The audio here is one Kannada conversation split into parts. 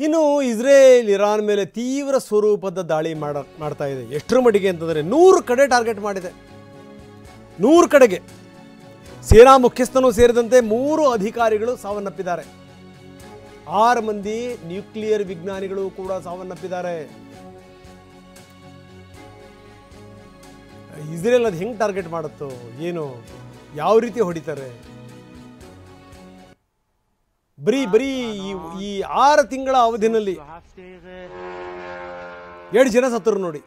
ಇನ್ನು ಇಸ್ರೇಲ್ ಇರಾನ್ ಮೇಲೆ ತೀವ್ರ ಸ್ವರೂಪದ ದಾಳಿ ಮಾಡ್ತಾ ಇದೆ. ಎಷ್ಟರ ಮಟ್ಟಿಗೆ ಅಂತಂದರೆ 100 ಕಡೆ ಟಾರ್ಗೆಟ್ ಮಾಡಿದೆ. 100 ಕಡೆಗೆ ಸೇನಾ ಮುಖ್ಯಸ್ಥನೂ ಸೇರಿದಂತೆ 3 ಅಧಿಕಾರಿಗಳು ಸಾವನ್ನಪ್ಪಿದ್ದಾರೆ. 6 ಮಂದಿ ನ್ಯೂಕ್ಲಿಯರ್ ವಿಜ್ಞಾನಿಗಳು ಕೂಡ ಸಾವನ್ನಪ್ಪಿದ್ದಾರೆ. ಇಸ್ರೇಲ್ ಅದು ಹೆಂಗೆ ಟಾರ್ಗೆಟ್ ಮಾಡುತ್ತೋ ಏನು, ಯಾವ ರೀತಿ ಹೊಡಿತಾರೆ? ಬರೀ ಈ 6 ತಿಂಗಳ ಅವಧಿನಲ್ಲಿ 7 ಜನ ಸತ್ತರು ನೋಡಿ.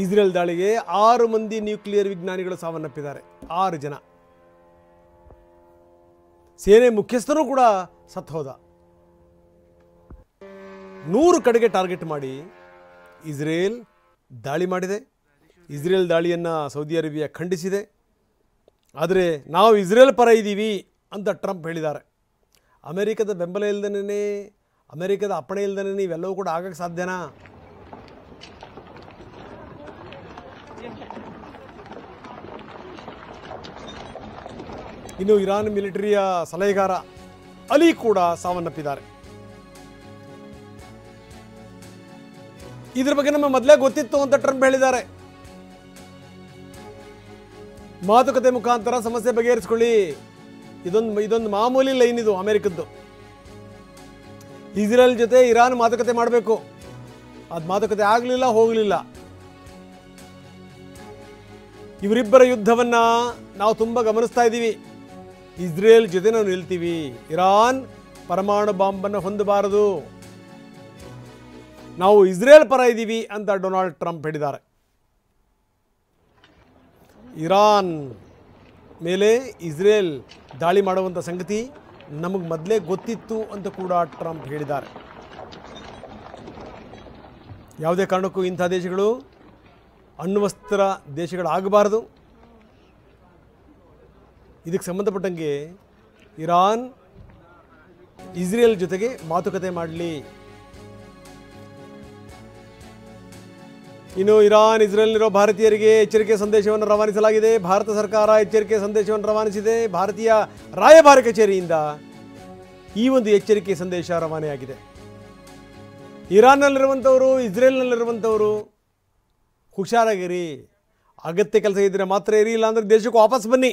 ಇಸ್ರೇಲ್ ದಾಳಿಗೆ 6 ಮಂದಿ ನ್ಯೂಕ್ಲಿಯರ್ ವಿಜ್ಞಾನಿಗಳು ಸಾವನ್ನಪ್ಪಿದ್ದಾರೆ. 6 ಜನ. ಸೇನೆ ಮುಖ್ಯಸ್ಥನೂ ಕೂಡ ಸತ್ತು ಹೋದ. 100 ಕಡೆಗೆ ಟಾರ್ಗೆಟ್ ಮಾಡಿ ಇಸ್ರೇಲ್ ದಾಳಿ ಮಾಡಿದೆ. ಇಸ್ರೇಲ್ ದಾಳಿಯನ್ನು ಸೌದಿ ಅರೇಬಿಯಾ ಖಂಡಿಸಿದೆ. ಆದರೆ ನಾವು ಇಸ್ರೇಲ್ ಪರ ಇದ್ದೀವಿ ಅಂತ ಟ್ರಂಪ್ ಹೇಳಿದ್ದಾರೆ. ಅಮೆರಿಕದ ಬೆಂಬಲ ಇಲ್ಲದೇ, ಅಮೆರಿಕದ ಅಪ್ಪಣೆ ಇಲ್ಲದೇ ಇವೆಲ್ಲವೂ ಕೂಡ ಆಗಕ್ಕೆ ಸಾಧ್ಯನಾ? ಇನ್ನು ಇರಾನ್ ಮಿಲಿಟರಿಯ ಸಲಹೆಗಾರ ಅಲಿ ಕೂಡ ಸಾವನ್ನಪ್ಪಿದ್ದಾರೆ. ಇದ್ರ ಬಗ್ಗೆ ನಮ್ಮ ಮೊದಲೇ ಗೊತ್ತಿತ್ತು ಅಂತ ಟ್ರಂಪ್ ಹೇಳಿದ್ದಾರೆ. ಮಾತುಕತೆ ಮುಖಾಂತರ ಸಮಸ್ಯೆ ಬಗೆಹರಿಸಿಕೊಳ್ಳಿ. ಇದೊಂದು ಮಾಮೂಲಿ ಲೈನ್ ಇದು ಅಮೆರಿಕದ್ದು. ಇಸ್ರೇಲ್ ಜೊತೆ ಇರಾನ್ ಮಾತುಕತೆ ಮಾಡಬೇಕು. ಅದು ಮಾತುಕತೆ ಆಗಲಿಲ್ಲ, ಹೋಗಲಿಲ್ಲ. ಇವರಿಬ್ಬರ ಯುದ್ಧವನ್ನ ನಾವು ತುಂಬ ಗಮನಿಸ್ತಾ ಇದ್ದೀವಿ. ಇಸ್ರೇಲ್ ಜೊತೆ ನಾವು ನಿಲ್ತೀವಿ. ಇರಾನ್ ಪರಮಾಣು ಬಾಂಬನ್ನು ಹೊಂದಬಾರದು. ನಾವು ಇಸ್ರೇಲ್ ಪರ ಇದ್ದೀವಿ ಅಂತ ಡೊನಾಲ್ಡ್ ಟ್ರಂಪ್ ಹೇಳಿದ್ದಾರೆ. ಇರಾನ್ ಮೇಲೆ ಇಸ್ರೇಲ್ ದಾಳಿ ಮಾಡುವಂಥ ಸಂಗತಿ ನಮಗೆ ಮೊದಲೇ ಗೊತ್ತಿತ್ತು ಅಂತ ಕೂಡ ಟ್ರಂಪ್ ಹೇಳಿದ್ದಾರೆ. ಯಾವುದೇ ಕಾರಣಕ್ಕೂ ಇಂಥ ದೇಶಗಳು ಅಣ್ವಸ್ತ್ರ ದೇಶಗಳಾಗಬಾರದು. ಇದಕ್ಕೆ ಸಂಬಂಧಪಟ್ಟಂಗೆ ಇರಾನ್ ಇಸ್ರೇಲ್ ಜೊತೆಗೆ ಮಾತುಕತೆ ಮಾಡಲಿ. ಇನ್ನು ಇರಾನ್ ಇಸ್ರೇಲ್ನಿರೋ ಭಾರತೀಯರಿಗೆ ಎಚ್ಚರಿಕೆ ಸಂದೇಶವನ್ನು ರವಾನಿಸಲಾಗಿದೆ. ಭಾರತ ಸರ್ಕಾರ ಎಚ್ಚರಿಕೆ ಸಂದೇಶವನ್ನು ರವಾನಿಸಿದೆ. ಭಾರತೀಯ ರಾಯಭಾರ ಕಚೇರಿಯಿಂದ ಈ ಒಂದು ಎಚ್ಚರಿಕೆ ಸಂದೇಶ ರವಾನೆಯಾಗಿದೆ. ಇರಾನ್ನಲ್ಲಿರುವಂಥವರು, ಇಸ್ರೇಲ್ನಲ್ಲಿರುವಂಥವರು ಹುಷಾರಾಗಿರಿ. ಅಗತ್ಯ ಕೆಲಸ ಇದ್ದರೆ ಮಾತ್ರ ಇರಿ, ಇಲ್ಲ ಅಂದರೆ ದೇಶಕ್ಕೆ ವಾಪಸ್ ಬನ್ನಿ.